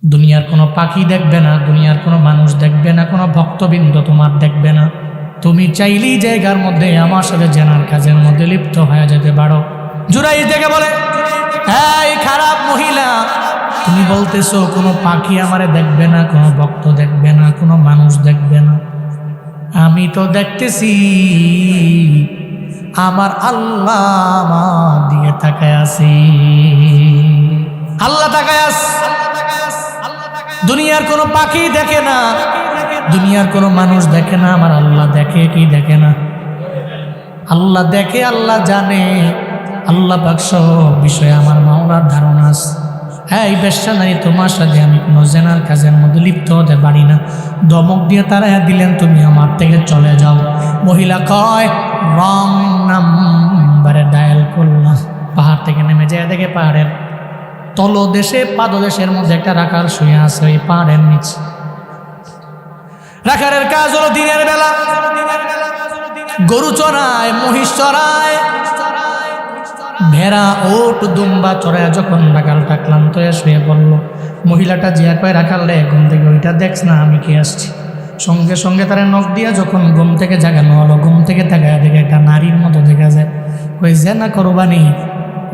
দুনিয়ার কোনো পাখি দেখবে না, দুনিয়ার কোনো মানুষ দেখবে না, কোনো ভক্তবৃন্দ তোমার দেখবে না। তুমি চাইলেই জায়গার মধ্যে আমার সাথে জেনার কাজের মধ্যে লিপ্ত হয়ে যেতে পারো। জুরাইজ দেখে বলে, এই খারাপ মহিলা, তুমি বলতেছো কোনো পাখি আমারে দেখবে না, কোনো ভক্ত দেখবে না, কোনো মানুষ দেখবে না। আমি তো দেখতেছি আমার আল্লাহ আমার দিকে তাকায় আছে। আল্লাহ তাকায় আছে। দুনিয়ার কোনো পাখি দেখে না, দুনিয়ার কোনো মানুষ দেখে না, আমার আল্লাহ দেখে কি দেখে না? আল্লাহ দেখে, আল্লাহ জানে, আল্লাহ পাক সব বিষয়ে আমার মাওলার ধারণা আছে। এই বেশ্যা নারী, তোমার সাথে আমি কোনো জেনার কাজের মধ্যে লিপ্ত হতে পারি না। ধমক দিয়ে তারা দিলেন, তুমি আমার থেকে চলে যাও। মহিলা কয়, রং নাম্বারে ডায়াল করলাম। পাহাড় থেকে নেমে যায়, দেখে পাহাড়ের তলদেশে পাদদেশের মধ্যে একটা রাখাল শুয়ে আছে ওই পাহাড়ের নিচে। রাখালের কাজ হলো দিনের বেলা গরু চড়ায়, মহিষ চড়ায়, ভেড়া, ওট, দুম্বা চড়ায়। যখন রাখালটা ক্লান্ত হয়ে শুয়ে পড়লো, মহিলাটা জিয়া কয়, রাখাল রে, ঘুম থেকে ওইটা দেখছ না আমি কে আসছি? সঙ্গে সঙ্গে তারা নখ দিয়া যখন ঘুম থেকে জাগানো হলো, ঘুম থেকে তাকায় দেখে একটা নারীর মতো দেখা যায়। ওই জেনা করবানি,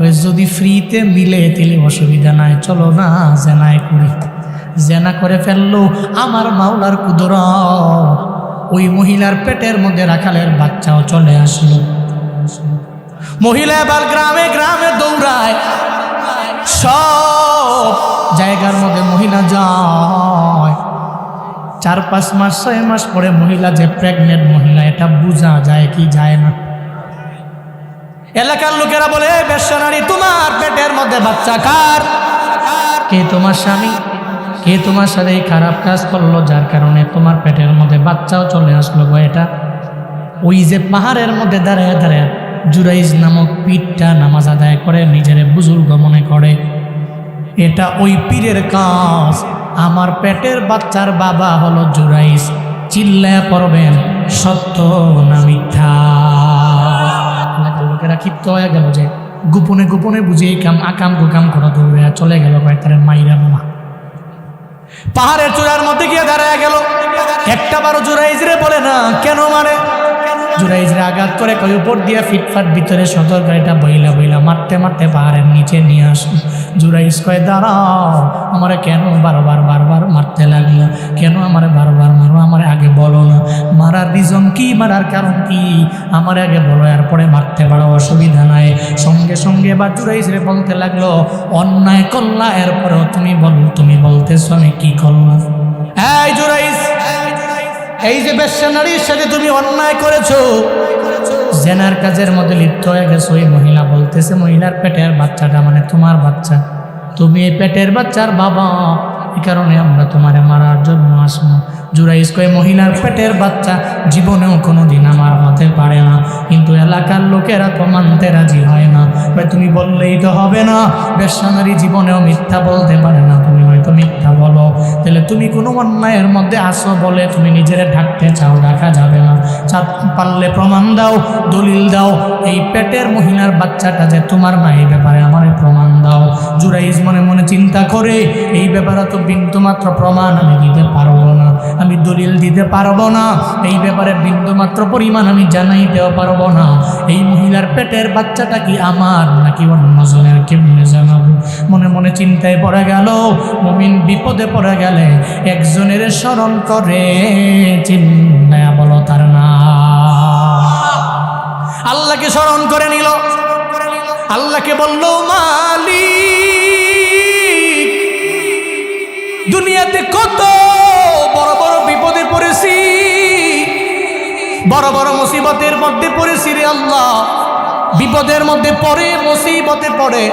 ওই যদি ফ্রিতে মিলে তাহলে অসুবিধা নাই, চলো না জেনায় করি। জেনা করে ফেললো, আমার মাওলার কুদরত, ওই মহিলার পেটের মধ্যে রাখালের বাচ্চাও চলে আসলো। মহিলা এবার গ্রামে গ্রামে দৌড়ায়, সব জায়গার মধ্যে মহিলা যায়। 4-5 মাস 6 মাস পরে মহিলা যে প্রেগনেন্ট মহিলা, এটা বোঝা যায় কি যায় না? এলাকার লোকেরা বলে, বেশ্যা নারী, তোমার পেটের মধ্যে বাচ্চা কার? কে তোমার স্বামী? কে তোমার সাথে এই খারাপ কাজ করলো যার কারণে তোমার পেটের মধ্যে বাচ্চাও চলে আসলো? এটা ওই যে পাহাড়ের মধ্যে দাঁড়ায় দাঁড়ায় জুরাইজ নামক পীরটা নামাজ আদায় করে, নিজের বুজুর্গ মনে করে। এটা ওই পীরের কাজ। আমার পেটের বাচ্চার বাবা হলো জুরাইজ। চিল্লায় পড়বেন, সত্য না মিথ্যা? লোকেরা ক্ষিপ্ত হয়ে গেল যে গোপনে গোপনে বুঝে আকাম কুকাম করা দৌড়ে চলে গেল কয়েকটারে মাইরা মামা। পাহাড়ের চূড়ার মধ্যে গিয়ে দাঁড়ায় গেল। একটা বারো জুরাইজরে বলে না, কেন মারে? জুরাইজরে আঘাত করে কই উপর দিয়ে ফিটফাট ভিতরে সদর গাড়িটা বইলা বইলা মারতে মারতে পাহাড়ের নিচে নিয়ে আসুন। জুরাইজ কয়, দাঁড়াও, আমারে কেন বারবার বারবার মারতে লাগলো? কেন আমারে বারবার মারো? আমার আগে বলো না, মারার রিজন কি, মারার কারণ কি? আমার আগে বলো, এরপরে মারতে পারো, অসুবিধা নাই। সঙ্গে সঙ্গে এবার জুরাইজরে বলতে লাগলো, অন্যায় করলা, এরপরেও তুমি বলো, তুমি বলতেছো আমি কি করলাম? এই জুরাইজ, এই যে বেশ্যা নারীর সাথে তুমি অন্যায় করেছো, জেনার কাজের মধ্যে লিপ্ত হয়ে গেছো। ওই মহিলা বলতেছে, মহিলার পেটের বাচ্চাটা মানে তোমার বাচ্চা, তুমি এই পেটের বাচ্চার বাবা, এই কারণে আমরা তোমারে মারার জন্য আসবো। জুরাইজ কয়, মহিলার পেটের বাচ্চা জীবনেও কোনোদিন আমার হতে পারে না, কিন্তু এলাকার লোকেরা তো মানতে রাজি হয় না। তুমি বললেই তো হবে না, বেশ্যা নারী জীবনেও মিথ্যা বলতে পারে না, তুমি হয়তো মিথ্যা বলো, তাহলে তুমি কোনো অন্যায়ের মধ্যে আসো বলে তুমি নিজেরা ঢাকতে চাও, ঢাকা যাবে না। পারলে প্রমাণ দাও, দলিল দাও, এই পেটের মহিলার বাচ্চাটা যে তোমার না, এই ব্যাপারে আমার প্রমাণ দাও। জুরাইজ মনে মনে চিন্তা করে, এই ব্যাপারে তো বিন্দুমাত্র প্রমাণ আমি দিতে পারবো না, আমি দলিল দিতে পারবো না, এই ব্যাপারে বিন্দুমাত্র পরিমাণ আমি জানাইতেও পারবো না। এই মহিলার পেটের বাচ্চাটা কি আমার নাকি অন্যজনের, কেমনে জানাবো? মনে মনে চিন্তায় পড়ে গেল। মুমিন বিপদে পড়ে গেলে একজনের স্মরণ করে, চিন্তায় বলো তার না। আল্লাহকে স্মরণ করে নিল, আল্লাহকে বলল, মালিক, দুনিয়াতে কত বড় বড় বিপদে পড়েছি, বড় বড় মুসিবতের মধ্যে পড়েছি রে আল্লাহ। বিপদের মধ্যে পড়ে, মুসিবতে পড়ে,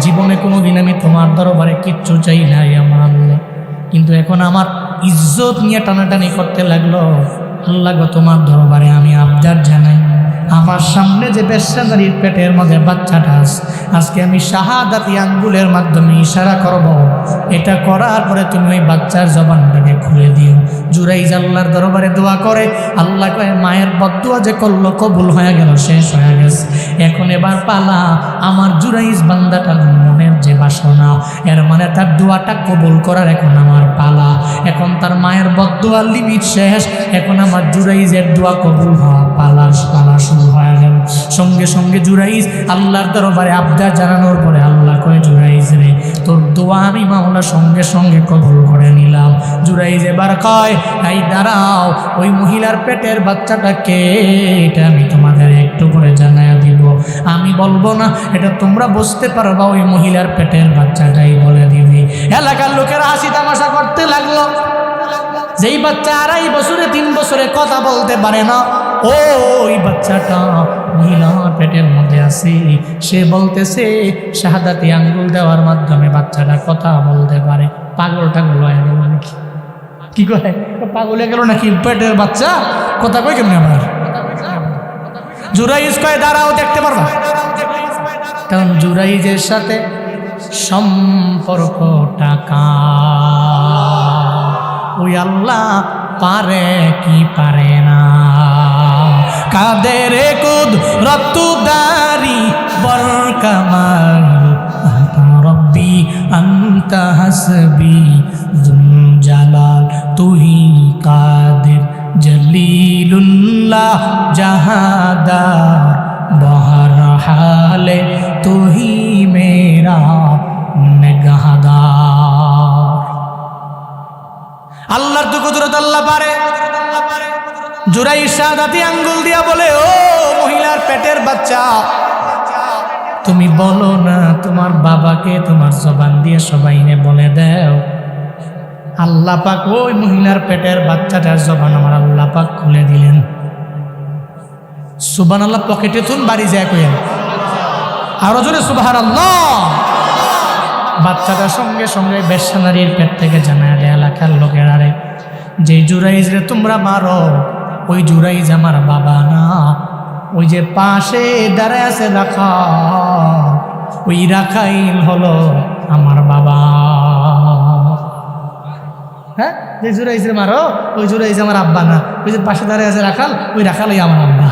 জীবনে কোনোদিন আমি তোমার দরবারে কিচ্ছু চাই নাই আমার আল্লাহ, কিন্তু এখন আমার ইজ্জত নিয়ে টানাটানি করতে লাগলো। আল্লাহ গো, তোমার দরবারে আমি আবদার জানাই, আমার সামনে যে বেশ্যা নারীর পেটের মধ্যে বাচ্চাটা আছে, আজকে আমি শাহাদাতি আঙ্গুলের মাধ্যমে ইশারা করব, এটা করার পরে তুমি ওই বাচ্চার জবানটাকে খুলে দিও। জুরাইজ আল্লাহর দরবারে দোয়া করে, আল্লাহ কয়ে মায়ের বদদুয়া যে করলো কবুল হয়ে গেল, শেষ হয়ে গেছে। এখন এবার পালা আমার জুরাইজ বান্দাটার মনের যে বাসনা, এর মানে তার দোয়াটা কবুল করার এখন আমার পালা। এখন তার মায়ের বদদুয়ার লিমিট শেষ, এখন আমার জুরাইজের দোয়া কবুল হওয়া পালা শুরু হয়ে গেল। সঙ্গে সঙ্গে জুরাইজ আল্লাহর দরবারে আবদার জানানোর পরে আল্লাহ কয়ে, জুরাইজ রে, তোর দোয়া আমি মাওলা সঙ্গে সঙ্গে কবুল করে নিলাম। জুরাইজ এবার কয়, এই দাঁড়াও, ওই মহিলার পেটের বাচ্চাটাকে এটা আমি তোমাদের একটু করে জানায়া দিব, আমি বলবো না, এটা তোমরা বুঝতে পারবা, ওই মহিলার পেটের বাচ্চাটাই বলে দিবি। এলাকার লোকেরা হাসি তামাশা করতে লাগলো। যেই বাচ্চা 2.5 বছরে 3 বছরে কথা বলতে পারে না, ওই বাচ্চাটা মহিলার পেটের মধ্যে আছে, সে বলতেছে শাহাদাতি আঙ্গুল দেওয়ার মাধ্যমে বাচ্চাটা কথা বলতে পারে। পাগল টাগল হয়ে গেল নাকি? কি কয়, পাগল হয়ে গেল নাকি? পেটের বাচ্চা কথা কয় কেমনি আবার? জুরাইজ কয়, দাঁড়াও, দেখতে পারবা। কারণ জুরাইজের সাথে সম্পর্ক টাকা, ওই আল্লাহ পারে কি পারে না। কাদের কুদরতদারি বল কামাল, আনতা রব্বি আনতা হাসবি যুল জালাল, তুহি কাদের জলিলুল্লাহ জাহাদার, বহর হালে তুহি মেরা নেগাহদার। আল্লাহর তো কুদরত আল্লাহ পারে। জুরাইজ শাহাদাতি আঙ্গুল দিয়া বলে, ও মহিলার পেটের বাচ্চা, তুমি বলো না তোমার বাবাকে তোমার জবান দিয়ে সবাইনে বলে দাও। আল্লাহ পাক ওই মহিলার পেটের বাচ্চাটার জবান আমার আল্লাহ পাক খুলে দিলেন। সুবহানাল্লাহ, পকেটে তুন বাড়ি যায় কইয়া আরো জোরে সুবহানাল্লাহ। বাচ্চাটার সঙ্গে সঙ্গে বেশ্যা নারীর পেট থেকে জানায় দেয় এলাকার লোকেরা, রে যে জুরাইজ রে তোমরা মারো, ওই জুরাইজ আমার বাবা না, ওই যে পাশে দাঁড়ায় আছে রাখাল, ওই রাখাইল হলো আমার বাবা। হ্যাঁ, যে জুরাইজ রে মারো, ওই জুরাইজ আমার আব্বা না, ওই যে পাশে দাঁড়ায় আছে রাখাল, ওই রাখালই আমার আব্বা।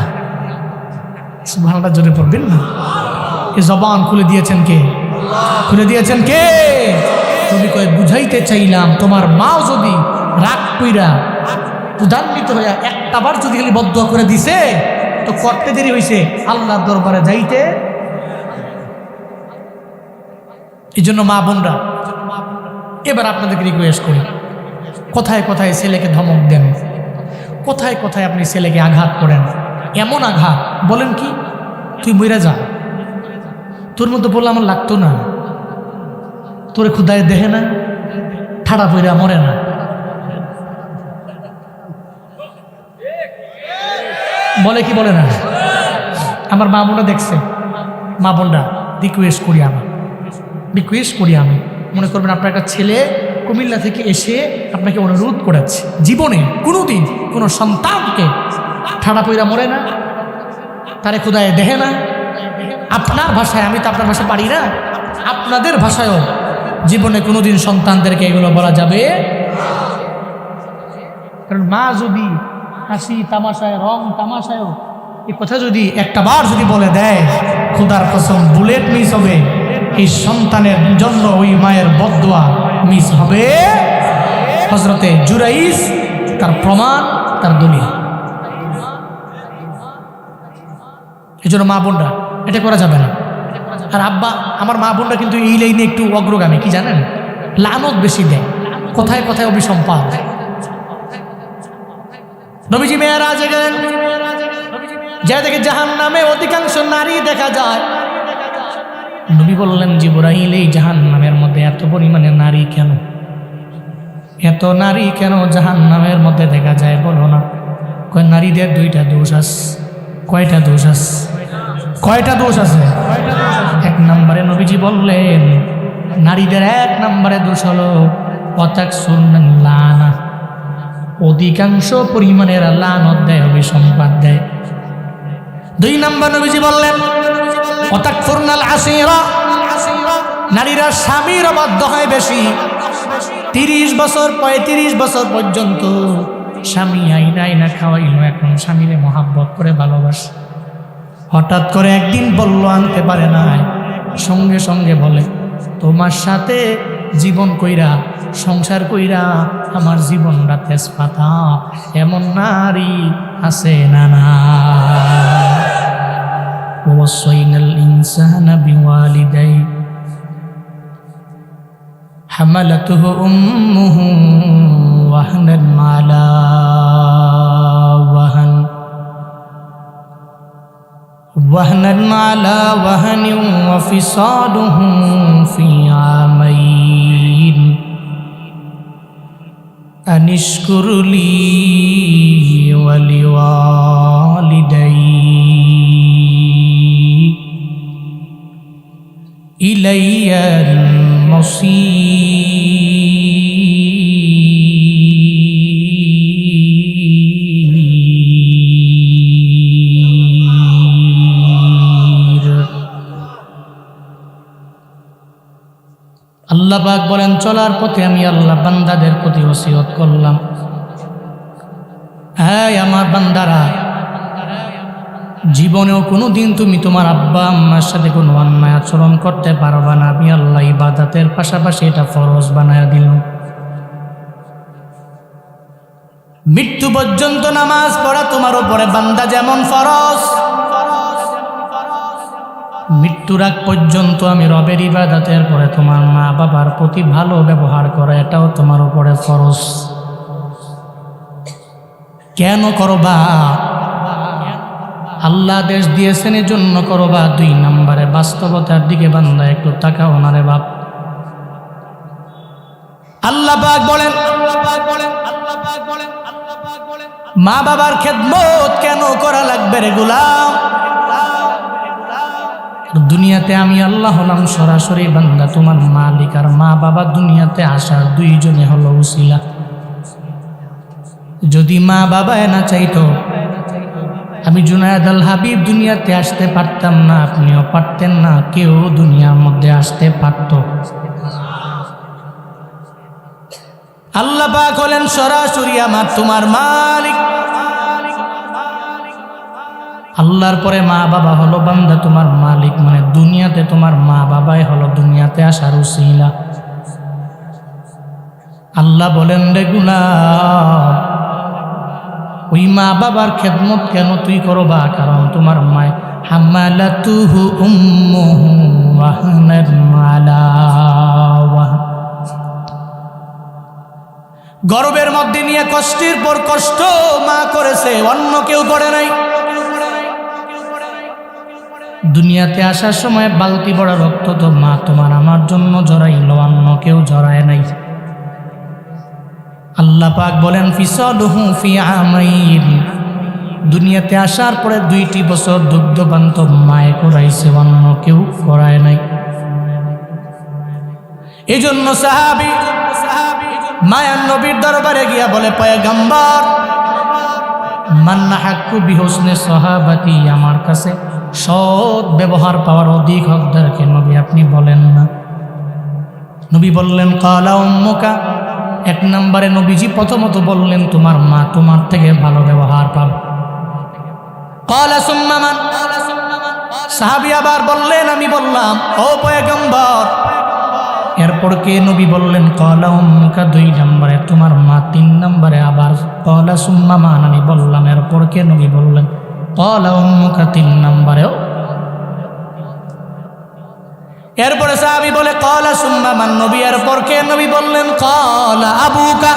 সুবহানাল্লাহ জোরে পড়বেন না। এই জবান খুলে দিয়েছেন কে? খুলে দিয়েছেন কে? যদি কয় বুঝাইতে চাইলাম, তোমার মাও যদি রাগ কইরা উদান্বিত হইয়া একটাবার যদি খালি বদদুয়া করে দিছে, তো করতে দেরি হয়েছে আল্লাহর দরবারে যাইতে। এই জন্য মা বোনরা, এবার আপনাদেরকে রিকোয়েস্ট করি, কোথায় কোথায় ছেলেকে ধমক দেন, কোথায় কোথায় আপনি ছেলেকে আঘাত করেন। এমন আঘাত, বলেন কি তুই মইরা যা, তোর মধ্যে বললে আমার লাগতো না, তোরে খুদায় দেখে না, ঠাড়া পইরা মরে না। বলে কি বলে না? আমার মা বোনরা দেখছে, মা বোনরা রিকোয়েস্ট করি, আমি মনে করবেন আপনার একটা ছেলে কুমিল্লা থেকে এসে আপনাকে অনুরোধ করেছে, জীবনে কোনোদিন কোনো সন্তানকে ঠাড়া পইরা মরে না, তারে খুদায় দেখে না। আপনার ভাষায়, আমি তো আপনার ভাষা পারি না, আপনাদের ভাষায়ও জীবনে কোনোদিন সন্তানদেরকে এগুলো বলা যাবে। কারণ মা যদি হাসি তামাশায়, রং তামাশায়ও এই কথা যদি একটা বার যদি বলে দেয়, খোদার কসম বুলেট মিস হবে, এই সন্তানের জন্য ওই মায়ের বদদুয়া মিস হবে। হযরতে জুরাইজ তার প্রমাণ, তার দলিল। এই জন্য মা বোনরা এটা করা যাবে না। আর আব্বা, আমার মা বোনরা কিন্তু এই লাইনে একটু অগ্রগামী, কি জানেন? লানত বেশি দেয়, কোথায় কোথায় অভিসম্পাদ। নবীজি মেরাজে গেলেন, যা দেখে জাহান্নামে অধিকাংশ নারী দেখা যায়। নবী বললেন, জিবরাইল, এই জাহান্নামের মধ্যে এত পরিমাণে নারী কেন? এত নারী কেন জাহান্নামের মধ্যে দেখা যায় বলো না? কয় নারীদের 2টা দোষ আছে। কয়টা দোষ আছে? কয়টা দোষ আছে? 1 নম্বরে নবীজি বললেন, নারীদের 1 নম্বরে দোষ হলো লানা, অধিকাংশ পরিমাণের লানত দেয়, অভিসম্পাদ দেয়। দুই নম্বর নবীজি বললেন ওয়াতাকফুরনাল আসীরা, নারীরা স্বামীর অবাধ্য হয় বেশি। 30 বছর 35 বছর পর্যন্ত স্বামী আইনা খাওয়াইলো, এখন স্বামীরে মহাব্বত করে ভালোবাসে। হঠাৎ করে একদিন বলল আনতে পারে নাই, সঙ্গে সঙ্গে বলে তোমার সাথে জীবন কইরা সংসার কইরা আমার জীবনটা তেজপাতা, এমন নারী আছে না না? ওয়াসাইনাল ইনসানা বিওয়ালিদাইহি হামালাতুহু উম্মুহু ওয়াহনান আলা ওয়াহান ওয়া ফিসালুহু ফি আমাইন আনিশকুর লি ওয়া লিওয়ালিদাইহি ইলাইয়াল আল্লাহ পাক বলেন চলার পথে আমি আল্লাহ বান্দাদের প্রতি ওসিয়ত করলাম, হ্যাঁ আমার বান্দারা, জীবনেও কোনো দিন তুমি তোমার আব্বা আম্মার সাথে কোনো অন্যায় আচরণ করতে পারবা না। আমি আল্লাহ ইবাদতের পাশাপাশি এটা ফরজ বানায়া দিলাম। মৃত্যু পর্যন্ত নামাজ পড়া তোমার উপরে বান্দা যেমন ফরজ, মৃত্যুর আগ পর্যন্ত আমি রবের ইবাদতের পরে তোমার মা বাবার প্রতি ভালো ব্যবহার করা এটাও তোমার উপরে ফরজ। কেন করবা? আল্লাহ আদেশ দিয়েছেন এই জন্য করবা। 2 নম্বরে বাস্তবতার দিকে বান্দা একটু তাকাও না রে বাপ। আল্লাহ পাক বলেন মা বাবার খেদমত কেন করা লাগবে রে গোলাম? দুনিয়াতে আমি আল্লাহ হলাম সরাসরি বান্দা, তোমার মালিক আর মা বাবা দুনিয়াতে আসার 2 জনে হলো উসিলা। যদি মা বাবা না চাইতো আমি জুনায়েদ আল হাবিব দুনিয়াতে আসতে পারতাম না, আপনিও পারতেন না, কেউ দুনিয়ার মধ্যে আসতে পারত। আল্লাহ পাক হলেন সরাসরি আমার তোমার মালিক। আল্লাহর পরে মা বাবা হলো বান্দা তোমার মালিক, মানে দুনিয়াতে তোমার মা বাবাই হলো দুনিয়াতে আসার উসিলা। আল্লাহ বলেন রে গোলাম, ওই মা বাবার খেদমত কেন তুই করবা? কারণ তোমার মায় হামালাতুহু উম্মুহু ওয়াহনান আলা ওয়াহান, গর্ভের মধ্যে নিয়ে কষ্টের পর কষ্ট মা করেছে, অন্য কেউ করে নাই। দুনিয়াতে আসার সময় বালতি বড় রক্ত তো মা তোমার আমার জন্য জড়াইল, অন্য কেউ জড়ায় নাই। আল্লাহ পাক বলেন ফিসালুহু ফি আমাইন, দুনিয়াতে আসার পরে 2টি বছর দুগ্ধপান্ত মায়ে করাইছে, অন্য কেউ করায় নাই। এই জন্য সাহাবী মায়ার নবীর দরবারে গিয়া বলে পয়গম্বর মান্না হাক্কু বিহুসনে সাহাবাতি, আমার কাছে সৎ ব্যবহার পাওয়ার অধিক হকদার কে নবী আপনি বলেন না। নবী বললেন কালা উম্মুকা, 1 নম্বরে নবীজি প্রথমত বললেন তোমার মা তোমার থেকে ভালো ব্যবহার পাবে। কালা সুম্মা মান, সাহাবী আবার বললেন আমি বললাম ও পয়গম্বর। এরপর কে? নবী বললেন কালা উম্মুকা 2 নম্বরে তোমার মা, 3 নম্বরে আবার কালা সুম্মা মান আমি বললাম। এরপর কে? নবী বললেন কালা উম্মুকা 3 নম্বরেও। এরপরে সাহাবী বলে কালা সুম্মা মান, নবী এরপর কে? নবী বললেন কালা আবুকা।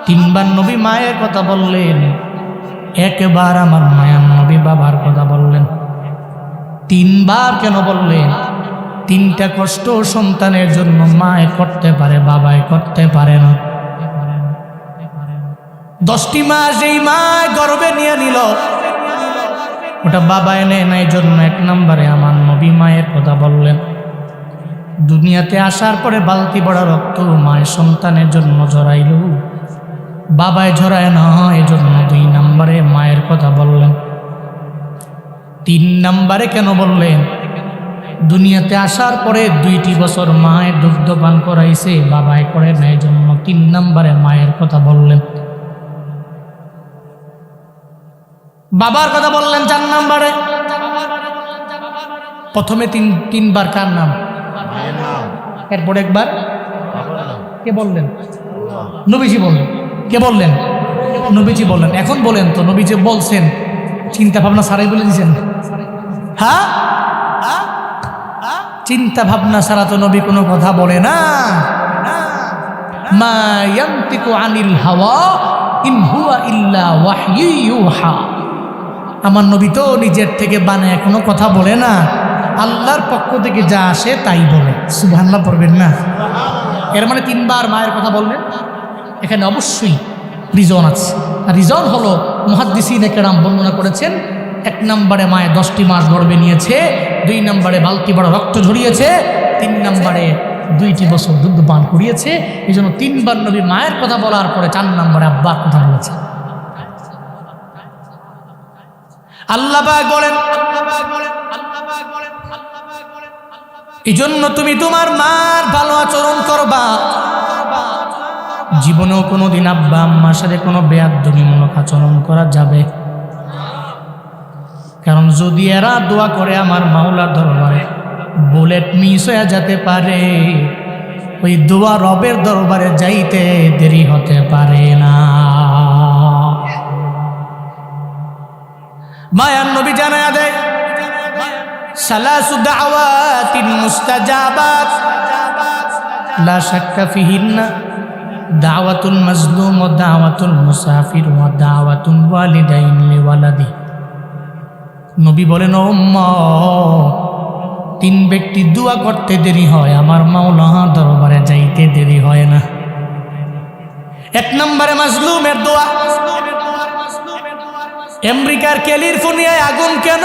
3 বার নবী মায়ের কথা বললেন, একবার আমার মায়ের নবী বাবার কথা বললেন। 3 বার কেন বললেন? 3টা কষ্ট সন্তানের জন্য মায়ে করতে পারে, বাবায় করতে পারে না। 10টি মাস এই মা গর্ভে নিয়ে নিল, ওটা বাবা এনে নাই, জন্য 1 নম্বরে আমার নবী মায়ের কথা বললেন। দুনিয়াতে আসার পরে বালতি বড় রক্ত মায়ের সন্তানের জন্য ঝরাইল, বাবায় ঝরায় না, এই জন্য 2 নম্বরে মায়ের কথা বললেন। 3 নম্বরে কেন বললেন? দুনিয়াতে আসার পরে 2টি বছর মায়ের দুগ্ধ পান করাইছে, বাবায় করে নাই জন্য 3 নম্বরে মায়ের কথা বললেন। বাবার কথা বললেন 4 নম্বরে। প্রথমে তিনবার কার নাম? এরপর একবার কে বললেন? নবীজি বললেন। কে বললেন? নবীজি বললেন। এখন বলেন তো, নবীজি বলছেন, চিন্তা ভাবনা ছাড়াই বলে দিয়েছেন? হ্যাঁ, চিন্তা ভাবনা ছাড়া তো নবী কোনো কথা বলে না। মা ইয়ানতিকু আনিল হাওয়া ইন হুয়া ইল্লা ওয়াহয়ু ইউহা। আমার নবী তো নিজের থেকে বানায় কোনো কথা বলে না, আল্লাহর পক্ষ থেকে যা আসে তাই বলে। সুবহানাল্লাহ পড়বেন না? এর মানে 3 বার মায়ের কথা বললেন। এখানে অবশ্যই রিজন আছে। আর রিজন হলো মুহাদ্দিসিনে কেরাম বর্ণনা করেছেন, 1 নম্বরে মায়ে 10টি মাস গর্ভে নিয়েছে, 2 নম্বরে বালতি বড় রক্ত ঝরিয়েছে, 3 নম্বরে 2টি বছর দুধ পান করিয়েছে। এই জন্য 3 বার নবী মায়ের কথা বলার পরে 4 নম্বরে আব্বার কথা বলেছে। আল্লাহ পাক বলেন, এই জন্য তুমি তোমার মার ভালো আচরণ করবা। জীবনেও কোনোদিন আব্বা আম্মার সাথে কোনো বেয়াদবিমূলক আচরণ করা যাবে, কারণ যদি এরা দোয়া করে আমার মাওলার দরবারে, বুলেট মিস হয়ে যেতে পারে, ওই দোয়া রবের দরবারে যাইতে দেরি হতে পারে না। মায়ার নবী জানায়া দেয়, সালাসু দাওয়াতিন মুস্তাজাবাত লা শাক্কা ফিহিন্না দাওয়াতুল মাজলুম ওয়া দাওয়াতুল মুসাফির ওয়া দাওয়াতুল ওয়ালিদাইন লিওয়ালাদি। নবী বলেন, ও উম্মত, 3 ব্যক্তি দোয়া করতে দেরি হয়, আমার মাওলা দরবারে যাইতে দেরি হয় না। 1 নম্বরে মাজলুমের দোয়া। আমেরিকার ক্যালিফোর্নিয়ায় আগুন কেন?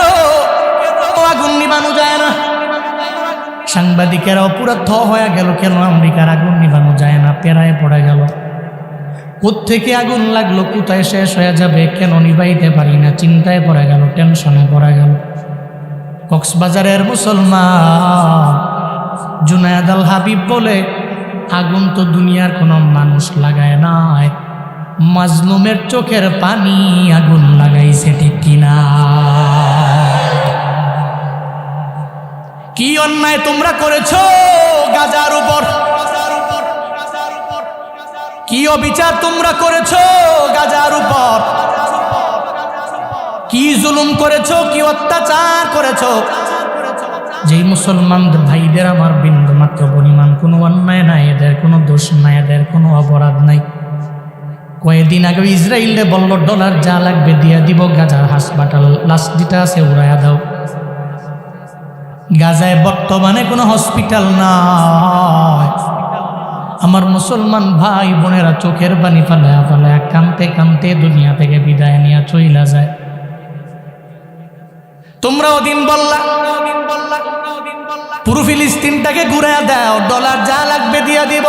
আগুন নিবানো যায় না। সাংবাদিকেরাও পুরো থ হয়ে গেল, কেন আমেরিকার আগুন নিবানো যায় না? পেরায় পড়ে গেল, কোত্থেকে আগুন লাগলো, কোথায় শেষ হয়ে যাবে, কেন নিবাইতে পারি না? চিন্তায় পড়ে গেল, টেনশনে পড়ে গেল। কক্সবাজারের মুসলমান জুনায়েদ আল হাবিব বলে, আগুন তো দুনিয়ার কোনো মানুষ লাগায় নাই, মাজলুমের চোখের পানি আগুন লাগাইছে, ঠিক কিনা? কি অন্যায় তোমরা করেছো গাজার উপর? কি অবিচার তোমরা করেছো গাজার উপর? কি জুলুম করেছো, কি অত্যাচার করেছো? যেই মুসলমান ভাইদের আমার বিন্দু মাত্র পরিমাণ কোনো অন্যায় নাই, এদের কোনো দোষ নাই, এদের কোনো অপরাধ নাই। কয়েকদিন আগে ইসরায়েলে বলল, ডলার যা লাগবে দিয়া দিব, গাজার হাসপাতাল লাশ যেটা আছে উড়াইয়া দাও। গাজায় বর্তমানে কোনো হসপিটাল নাই। আমার মুসলমান ভাই বোনেরা চোখের পানি ফালায়া ফালায়া কাঁদতে কাঁদতে দুনিয়া থেকে বিদায় নিয়ে চইলা যায়। তোমরাও দিন বললা, পুরো ফিলিস্তিনটাকে ঘুরাইয়া দাও, ডলার যা লাগবে দিয়া দিব।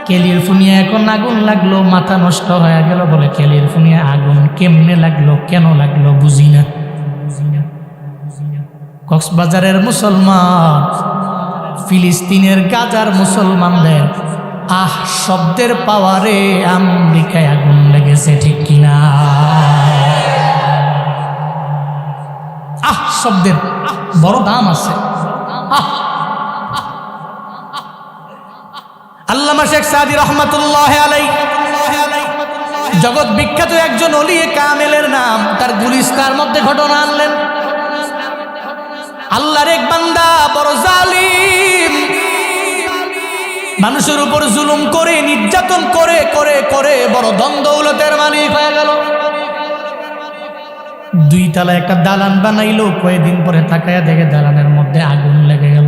ক্যালিফোর্নিয়া এখন আগুন লাগলো, মাথা নষ্ট হয়ে গেল। বলে ক্যালিফোর্নিয়া আগুন কেমনে লাগলো, কেন লাগলো বুঝি না। কক্সবাজারের মুসলমান, ফিলিস্তিনের গাজার মুসলমানদের আহ শব্দের পাওয়ারে আমেরিকায় আগুন লেগেছে, ঠিক কিনা? আহ শব্দের বড় দাম আছে। আহ আল্লামা শেখ সাদি রহমাতুল্লাহ আলাইহি জগৎ বিখ্যাত একজন ওলিয়ে কামেলের নাম, তার গুলিস্তার মধ্যে ঘটনা আনলেন। আল্লাহর এক বান্দা বড় জালিম, মানুষের উপর জুলুম করে, নির্যাতন করে করে করে বড় ধন দৌলতের মালিক হয়ে গেল। 2 তলা একটা দালান বানাইলো। কয়েকদিন পরে তাকায়া দেখে দালানের মধ্যে আগুন লেগে গেল।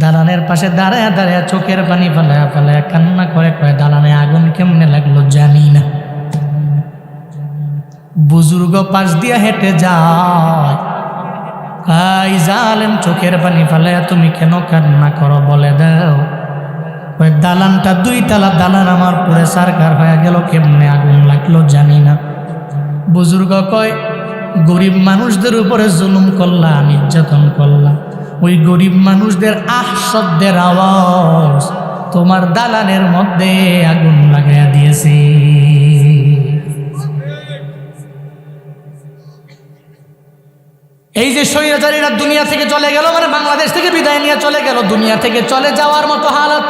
দালানের পাশে দাঁড়ায় দাঁড়ায় চোখের পানি ফালায়া ফালায়া কান্না করে কয়, দালানে আগুন কেমনে লাগলো জানি না। বুজুর্গ পাশ দিয়া হেঁটে যায়, কাই জালেম চোখের পানি ফালায়া তুমি কেন কান্না করো বলে দাও। ওই দালানটা 2 তলা দালান আমার পুরে সারকার হয়ে গেল, কেমনে আগুন লাগলো জানি না। বুজুর্গ কয়, গরিব মানুষদের উপরে জুলুম করলা, নির্যাতন করলা, ওই গরিব মানুষদের শব্দের আওয়াজ তোমার দালানের মধ্যে আগুন লাগাইয়া দিয়েছে। এই যে স্বৈরাচারীরা দুনিয়া থেকে চলে গেল, মানে বাংলাদেশ থেকে বিদায় নিয়ে চলে গেল, দুনিয়া থেকে চলে যাওয়ার মতো হালত,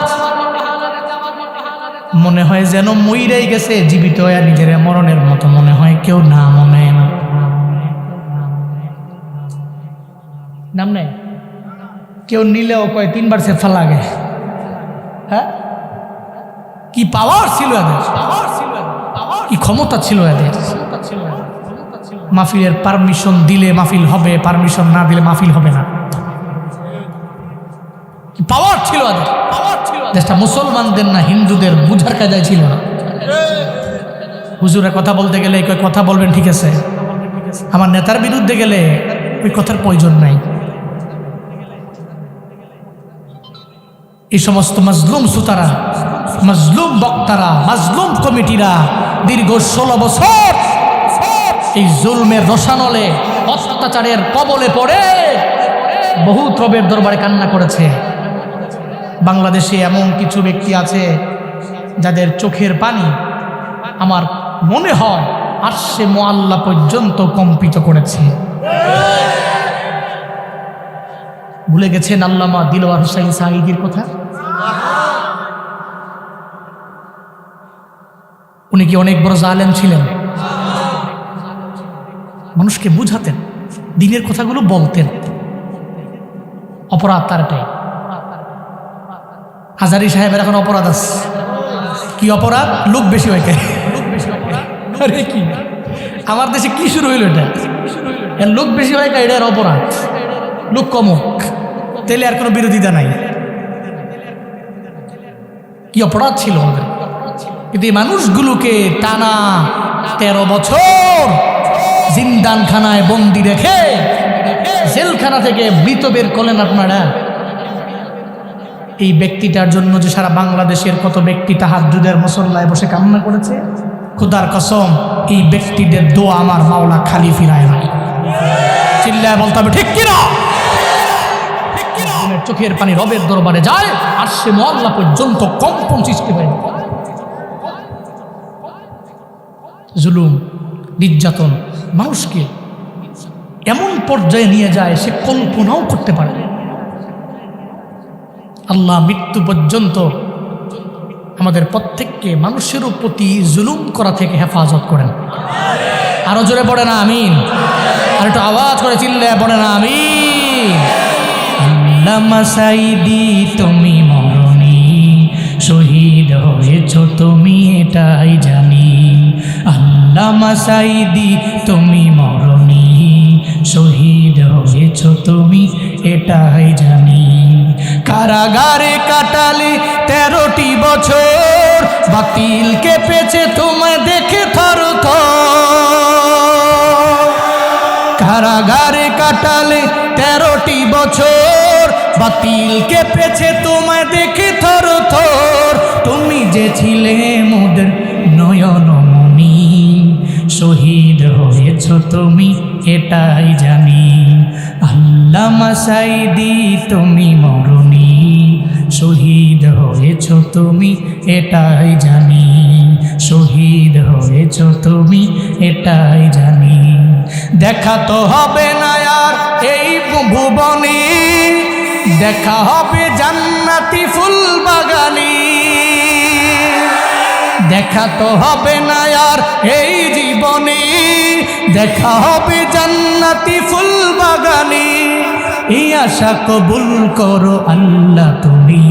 মনে হয় যেন মইরাই গেছে, জীবিত হয়ে নিজের মরণের মতো মনে হয়, কেউ না মনে না নাম নেই, কেউ নিলেও কয় 3 বার সেফা লাগে। হ্যাঁ, কি পাওয়ার ছিল এদের, কি ক্ষমতা ছিল এদের। মাহফিলের পারমিশন দিলে মাহফিল হবে, পারমিশন না দিলে মাহফিল হবে না। কি পাওয়ার ছিল এদের। দেশটা মুসলমানদের না হিন্দুদের বুঝার কায়দায় ছিল না। হুজুরে কথা বলতে গেলে কয় কথা বলবেন, ঠিক আছে, আমার নেতার বিরুদ্ধে গেলে ওই কথার প্রয়োজন নাই। এই সমস্ত মাজলুম সুতারা, মাজলুম বক্তারা, মাজলুম কমিটিরা দীর্ঘ 16 বছর এই জুলমের রসানলে, অত্যাচারের কবলে পড়ে বহু রবের দরবারে কান্না করেছে। বাংলাদেশে এমন কিছু ব্যক্তি আছে যাদের চোখের পানি আমার মনে হয় আরশে মুআল্লা পর্যন্ত কম্পিত করেছে। ভুলে গেছেন আল্লামা দিলওয়ার হোসাইন সাঈদীর কথা? উনি কি অনেক বড় জালেম ছিলেন? মানুষকে বুঝাতেন, দিনের কথাগুলো বলতেন। অপরাধ তার এটাই। হাজারি সাহেবের এখন অপরাধ আছে। কি অপরাধ? লোক বেশি হয়। আরে কি আমার দেশে কি শুরু হইল এটা? লোক বেশি হয়, এটার অপরাধ। লোক কমক, তাইলে আর কোনো বিরোধিতা নাই। কি অপরাধ ছিল আমাদের। কিন্তু এই মানুষগুলোকে টানা 13 বছর জিন্দানখানায় বন্দি রেখে জেলখানা থেকে মৃত বের করলেন আপনারা। এই ব্যক্তিটার জন্য যে সারা বাংলাদেশের কত ব্যক্তি তাহাজ্জুদের মুসল্লায় বসে কান্না করেছে, খোদার কসম এই ব্যক্তিদের দোয়া আমার মাওলা খালি ফিরায় নাই। চিল্লায় বলতে হবে ঠিক কিনা? চোখের পানি রবের দরবারে যায়, আর সে মুআল্লা পর্যন্ত কম্পন সৃষ্টি হয়। জুলুম, নির্যাতন মানুষকে এমন পর্যায়ে নিয়ে যায় সে কল্পনাও করতে পারে। আল্লাহ মৃত্যু পর্যন্ত আমাদের প্রত্যেককে মানুষের প্রতি জুলুম করা থেকে হেফাজত করেন। আরো জোরে পড়ে না আমিন? আর একটু আওয়াজ করে চিল্লায় পড়ে না আমিন? আল্লামা সাঈদী তুমি মরণী, শহীদ হয়েছ তুমি এটাই জানি। আল্লামা সাঈদী তুমি মরণী, শহীদ হয়েছ তুমি এটাই জানি। কারাগারে কাটালে 13টি বছর, বাতিল কেঁপেছে তোমায় দেখে থরথর। কারাগারে কাটালে 13টি বছর, বাতিল কেঁপেছে তোমায় দেখে থরথর। তুমি যে ছিলে মোদের নয়নমণি, শহীদ হয়েছ তুমি এটাই জানি। আল্লামা সাঈদী তুমি মরণী, শহীদ হয়েছ তুমি এটাই জানি। শহীদ হয়েছ তুমি এটাই জানি। দেখা তো হবে না আর এই ভুবনে, দেখা হবে জান্নাতি ফুল বাগানে। দেখা তো হবে না আর এই জীবনে, দেখা হবে জান্নাতি ফুল বাগানে। এই আশা কবুল করো আল্লাহ তুমি,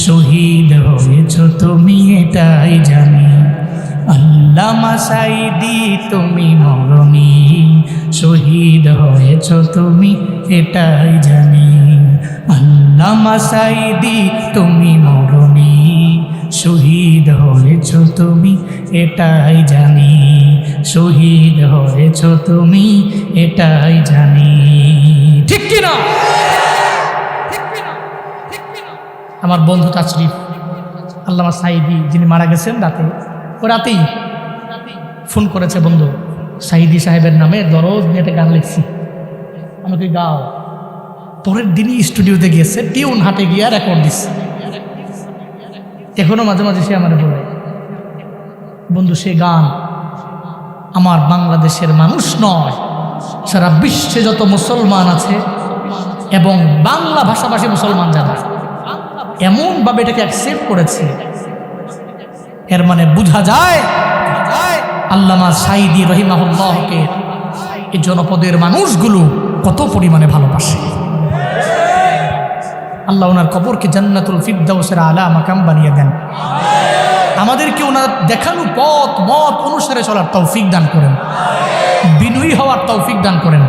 শহীদ হয়েছ তুমি এটাই জানি। আল্লামা সাঈদী তুমি মরণী, শহীদ হয়েছ তুমি এটাই জানি। আল্লামা সাঈদী তুমি মরণী, শহীদ হয়েছ তুমি এটাই জানি। শহীদ হয়েছ তুমি এটাই জানি। ঠিক কিনা? আমার বন্ধু তাশরিফ আল্লামা সাঈদী যিনি মারা গেছেন রাতে, ও রাতেই ফোন করেছে, বন্ধু সাইদি সাহেবের নামে দরজ নিয়ে একটা গান লিখছি, আমাকে গাও। পরের দিনই স্টুডিওতে গিয়েছে, টিউন হাতে গিয়ে রেকর্ড দিচ্ছে। এখনো মাঝে মাঝে সে আমার বলে, বন্ধু সে গান আমার বাংলাদেশের মানুষ নয়, সারা বিশ্বে যত মুসলমান আছে এবং বাংলা ভাষাভাষী মুসলমান যারা এমনভাবে এটাকে অ্যাকসেপ্ট করেছে, এর মানে বোঝা যায় আল্লামা সাঈদী রহিমাহুল্লাহকে এই জনপদের মানুষগুলো কত পরিমাণে ভালোবাসে। আল্লাহ ওনার কবরকে জান্নাতুল ফিরদাউসের আলা মাকাম বানিয়ে দেন। আমাদেরকে ওনার দেখানো পথ মত অনুসারে চলার তৌফিক দান করেন, বিনয়ী হওয়ার তৌফিক দান করেন,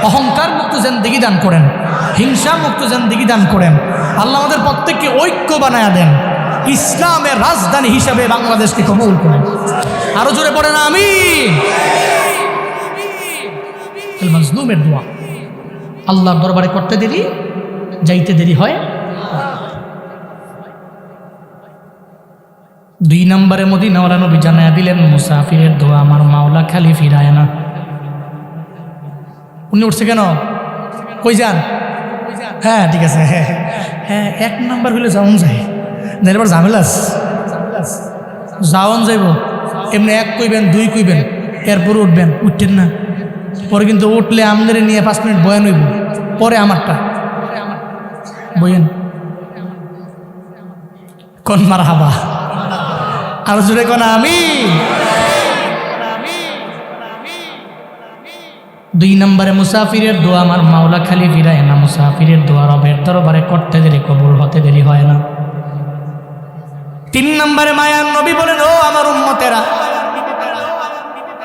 অহংকার মুক্ত জিন্দেগি দান করেন, হিংসা মুক্ত জিন্দেগি দান করেন। আল্লাহ আমাদের প্রত্যেককে ঐক্য বানায়া দেন, ইসলামের রাজধানী হিসাবে বাংলাদেশকে কবুল করেন। আরো জোরে পড়েন আমিন। মাজলুমের দোয়া আল্লাহর দরবারে করতে দেরি, যাইতে দেরি হয়। 2 নম্বরে মদিনাওয়ালা নবী জানায়া দিলেন, মুসাফিরের দোয়া আমার মাওলা খালি ফিরায় না। উনি উঠছে কেন? কই যান? হ্যাঁ ঠিক আছে, হ্যাঁ 1 নম্বর হইলে যাওন যায়, এবার ঝামেলাস যাওন যাইব। এমনি 1 কইবেন, 2 কইবেন, এরপর উঠবেন, উঠতেন না। পরে কিন্তু উঠলে আমাদের নিয়ে 5 মিনিট বয়ান হইব, পরে আমারটা বইয়েন কোন মারহাবা। আর জুড়ে কোন আমি। 2 নম্বরে মুসাফিরের দোয়া আমার মাওলা খালি ফিরায় না। মুসাফিরের দোয়া রবের দরবারে করতে দেরি, কবুল হতে দেরি হয় না। 3 নম্বরে মায়ার নবী বলেন, ও আমার উম্মতেরা,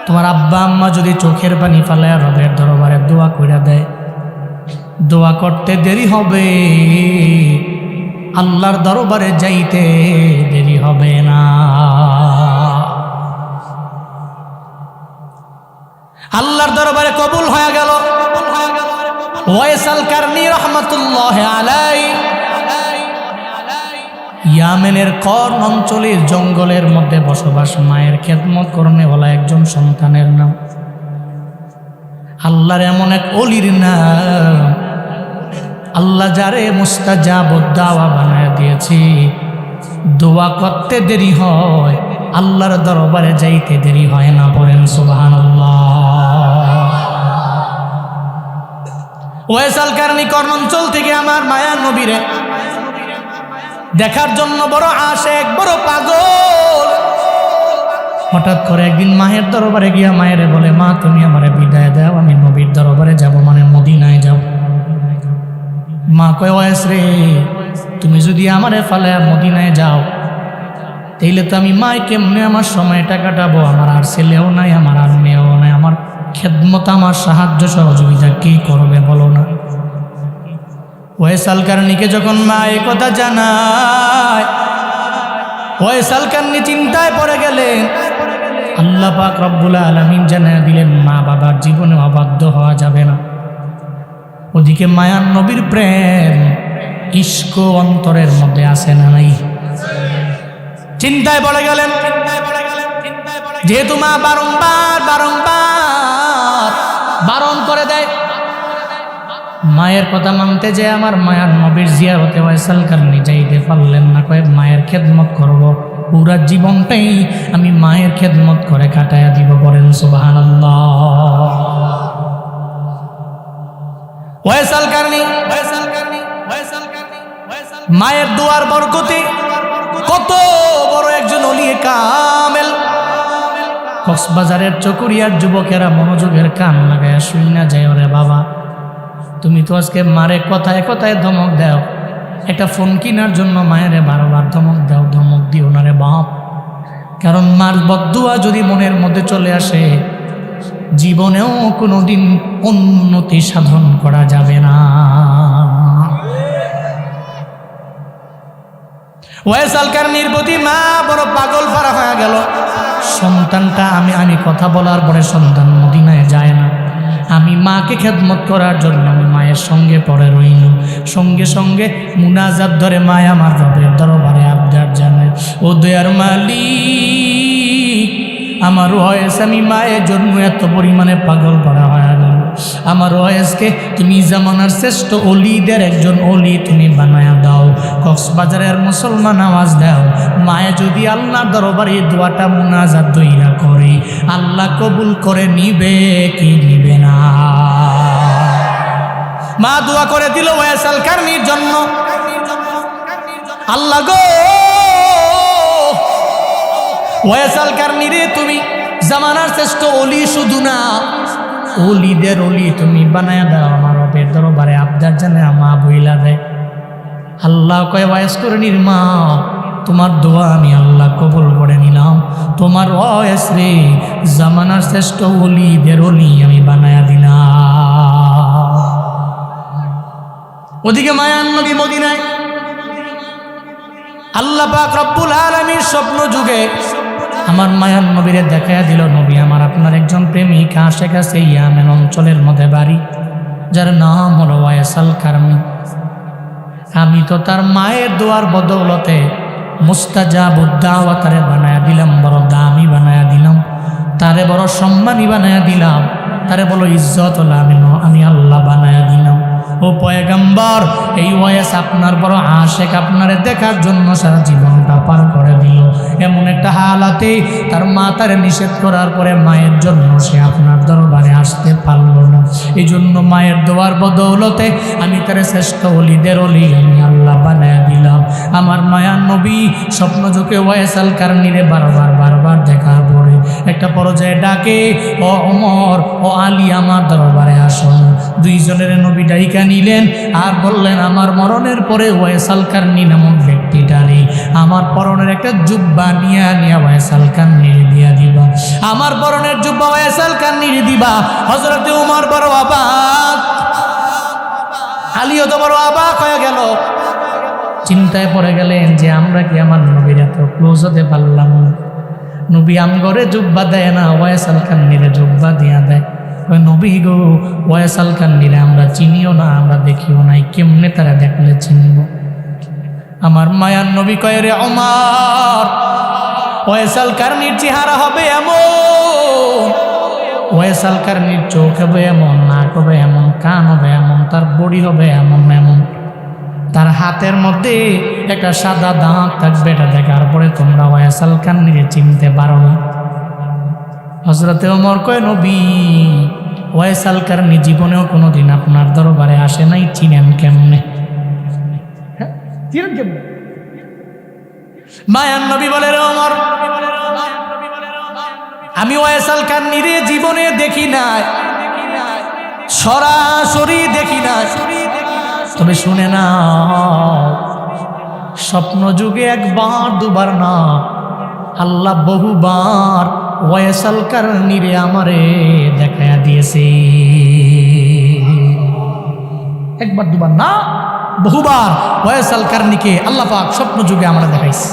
তোমার আব্বা আম্মা যদি চোখের পানি ফালায় রবের দরবারে দোয়া কইরা দেয়, দোয়া করতে দেরি হবে, আল্লাহর দরবারে যাইতে দেরি হবে না। আল্লাহর দরবারে কবুল হয়ে গেল। ওয়াইস আল কারনী রাহমাতুল্লাহ আলাইহি ইয়ামেনের কর্ণ অঞ্চলের জঙ্গলের মধ্যে বসবাস, মায়ের খেদমত করনেওয়ালা একজন সন্তানের নাম। আল্লাহর এমন এক অলির নাম, আল্লাহ যারে মুস্তাজাব দাওয়া বানায় দিয়েছে। দোয়া করতে দেরি হয়, আল্লাহর দরবারে যাইতে দেরি হয় না। বলেন সুবহানাল্লাহ। ওয়াইস আল কারনী কর্ণ অঞ্চল থেকে আমার মায়া নবীরে দেখার জন্য বড় আশেক, বড় পাগল। হঠাৎ করে একদিন মায়ের দরবারে গিয়া মায়েরে বলে, মা তুমি আমারে বিদায় দাও, আমি নবীর দরবারে যাব, মানে মদিনায় যাব। মা কয়, ওয়াইস রে, তুমি যদি আমারে ফালায়া মদিনায় যাও, তাইলে তো আমি মায় কেমনে আমার সময়টা কাটাবো? আমার আর ছেলেও নাই, আমার আর মেয়েও নাই, আমার খেদমত, আমার সাহায্য সহযোগিতা কি করবে বলো না? ওয়াইস আল কারনীকে যখন মা এই কথা জানায়, ওয়াইস আল কারনী চিন্তায় পড়ে গেলেন। আল্লাহ পাক রব্বুল আলামিন জানায় দিলেন, মা বাবার জীবনে অবাধ্য হওয়া যাবে না। ওদিকে মায়ার নবীর প্রেম, ইশক অন্তরের মধ্যে আছে না নাই? চিন্তায় পড়ে গেলেন। যেহেতু মা বারংবার বারংবার বারণ করে দেয়, মায়ের কথা মানতে যে আমার মায়ার নবীর জিয়ারতে ওয়াইস আল কারনী যাইতে পারলেন না। কয়েক মায়ের খেদমত করব, পুরা জীবনটাই আমি মায়ের খেদমত করে কাটায়া দিব। বলেন সুবহানাল্লাহ। ওয়াইস আল কারনী মায়ের দুয়ার বরকতে কত বড় একজন ওলিয়ে কামেল। কক্সবাজারের চকুরিয়ার যুবকেরা মনোযোগের কান লাগায় শুই না যায়, ওরে বাবা তুমি তো আজকে মারে কথায় কথায় ধমক দাও, একটা ফোন কেনার জন্য মায়েরে বারবার ধমক দাও, ধমক দিও না রে বাপ। কারণ মার বদদুয়া যদি মনের মধ্যে চলে আসে, জীবনেও কোনোদিন উন্নতি সাধন করা যাবে না। ওয়াইস আল কারনীর প্রতি মা বড় পাগল পারা হয়ে গেল। সন্তানটা আমি কথা বলার পরে সন্তান মদিনায় যায় না। আমি মাকে খেদমত করার জন্য আমি মায়ের সঙ্গে পড়ে রইল। সঙ্গে সঙ্গে মুনাজাত ধরে মায় আমার রবের দরবারে আবদার জানায়, ও দয়ার মালিক, আমার ওয়েস আমি মায়ের জন্য এত পরিমাণে পাগল করা হয়ে গেল। আমার ওয়েসকে তুমি জামানার শ্রেষ্ঠ অলিদের একজন অলি তুমি বানায়া দাও। কক্সবাজারের মুসলমান আওয়াজ দাও, মায়ে যদি আল্লাহর দরবারে দোয়াটা মুনাজাত দইরা করে আল্লাহ কবুল করে নিবে কি নিবে না? মা দোয়া করে দিল ওয়াইস আল কারনির জন্য। আল্লাহ গো, ওয়াইস আল কারনি রে তুমি জামানার শ্রেষ্ঠ অলি শুধু না, অলিদের অলি তুমি বানায়া দাও। আমার রবের দরবারে আবদার জানে মা বইলা দেয়। আল্লাহ কয় ওয়াইস কারনির মা, তোমার দোয়া আমি আল্লাহ কবুল করে নিলাম। তোমার ওয়াইস রে জামানার শ্রেষ্ঠ অলিদের অলি আমি বানায়া দিলাম। ওদিকে মায়ান নবী মদিনায়, আল্লাহ পাক রব্বুল আলামিন স্বপ্ন যুগে আমার মায়ান নবীরে দেখায়া দিল, নবী আমার আপনার একজন প্রেমিক আশেক আছে ইয়ামেন অঞ্চলের মধ্যে বাড়ি, যার নাম হলো ওয়াইস আল কারনি। আমি তো তার মায়ের দোয়ার বদৌলতে মুস্তাজাবুদ দাওয়াত তারে বানায়া দিলাম, বড় দামি বানায়া দিলাম, তারে বড় সম্মানী বানায়া দিলাম, তারে বড় ইজ্জত আমি আল্লাহ বানায়া দিলাম। ও পয়গম্বর, এই ওয়াইস আপনার বড় আশেক, আপনারে দেখার জন্য সারা জীবনটা পার করে দিল। এমন একটা হালাতে তার মা তারে নিষেধ করার পরে মায়ের জন্য সে আপনার দরবারে আসতে পারল না। এই জন্য মায়ের দোয়ার বদৌলতে আমি তারে শ্রেষ্ঠ অলিদের অলি আমি আল্লাহ বানায়া দিলাম। আমার মায়ার নবী স্বপ্ন যুগে ওয়াইস আল কারনিরে বারবার দেখার পরে একটা পর্যায়ে ডাকে, ও ওমর ও আলী আমার দরবারে আসুন। দুইজনের নবী ডাইকা নিলেন আর বললেন, আমার মরণের পরে ওয়াইস আল কারনি নামক ব্যক্তিটারে আমার পরনের একটা জুব্বা নিয়ে ওয়াইস আল কারনিরে দিয়া দিবা। আমার পরনের জুব্বা ওয়াইস আল কারনিরে দিবা। হযরতে ওমর বড় অবাক, আলীও তো বড় অবাক হয়ে গেল, চিন্তায় পড়ে গেলেন যে আমরা কি আমার নবীর এত ক্লোজ হতে পারলাম না। নবী আমগরে জুব্বা দেয় না, ওয়াইস আল কারনিরে জুব্বা দিয়া দেয়। ওই নবী গো, ওয়াইস আল কারনিরে আমরা চিনিও না, আমরা দেখিও নাই, কেমনে তারা দেখলে চিনব? আমার মায়ার নবী কয়, রে ওমর, ওয়াইস আল কারনির চেহারা হবে এমন, ওয়াইস আল কারনির চোখ হবে এমন, নাক হবে এমন, কান হবে এমন, তার বডি হবে এমন এমন, তার হাতের মধ্যে একটা সাদা দাঁত থাকবে। এটা দেখার পরে তোমরা ওয়াইস আল কারনিরে চিনতে পারো না। হযরতে ওমর কয়, নবী, ওয়াইস আল কারনি জীবনেও কোনোদিন আপনার দরবারে আসে নাই, চিনেন কেমনে? চিনেন কেমনে? মায়ান নবী বলে, রে ওমর, আমি ওয়াইস আল কারনিরে জীবনে দেখি নাই, সরাসরি দেখি নাই, তবে শুনে না, স্বপ্ন যুগে একবার দুবার না, আল্লাহ বহুবার ওয়াইস আল কারনিরে আমারে দেখায়া দিয়েছে। একবার দুবার না, বহুবার ওয়াইস আল কারনিকে আল্লাহ পাক স্বপ্ন যুগে আমরা দেখাইছে।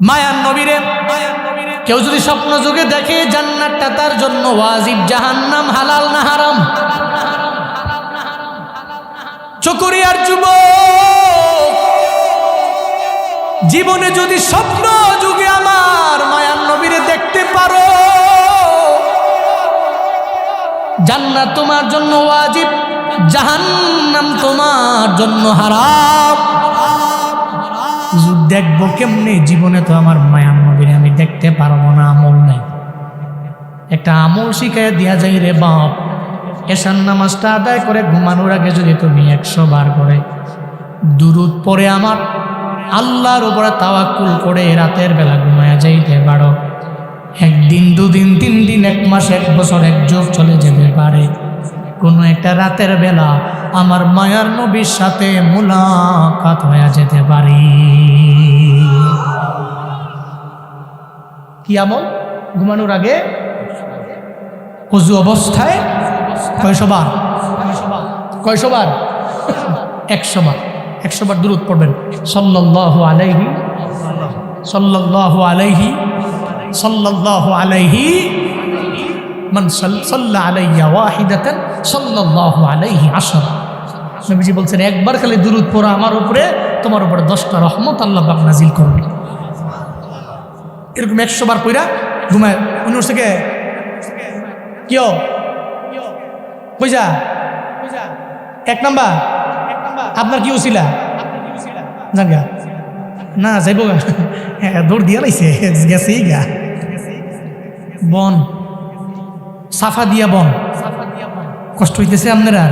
মায়ার নবীরে কেউ যদি স্বপ্ন যুগে দেখে, জান্নাতটা তার জন্য ওয়াজিব, জাহান্নাম হালাল না হারাম? চকরিয়ার যুবক, জীবনে যদি স্বপ্ন যুগে আমার মায়ার নবীরে দেখতে পারো, জান্নাত তোমার জন্য ওয়াজিব, জাহান্নাম তোমার জন্য হারাম। দেখবো কেমনে? জীবনে তো আমার মায়ার নবীরে আমি দেখতে পারবো না, আমল নাই। একটা আমল শিখাই দিয়া যাই রে বাপ, এশার নামাজটা আদায় করে ঘুমানোর আগে যদি তুমি 100 বার করে দুরূদ পড়ে আমার আল্লাহর উপরে তাওয়াক্কুল করে রাতের বেলা ঘুমায়া যাইতে পারো, একদিন, দুদিন, 3 দিন, 1 মাস, 1 বছর, 1 যুগ চলে যেতে পারে। কোনো একটা রাতের বেলা আমার মায়ার নবীর সাথে মুলাকাত হয়ে যেতে পারে। কি আমল? ঘুমানোর আগে ওযু অবস্থায় কয়শো বার? 100 বার। 100 বার দুরূদ পড়বেন, সাল্লাল্লাহু আলাইহি সাল্লাল্লাহু আলাইহি সাল্লাল্লাহু আলাইহি মান সাল্লা আলাইয়া ওয়াহিদাতান সাল্লাল্লাহু আলাইহি 10। নবীজি বলছেন, একবার খালি দুরূদ পড়া আমার উপরে, তোমার উপরে 10টা রহমত আল্লাহ পাক নাজিল করবে। এরকম 100 বার পইরা ঘুমায়। উনি উঠছে কে কিও কইজা 1 নাম্বার আপনার কি উছিলা জানগা না যাইব গা দৌড় দিয়া লাইছে গেছে গা বন সাফা দিয়া বন কষ্ট হইতেছে আপনারা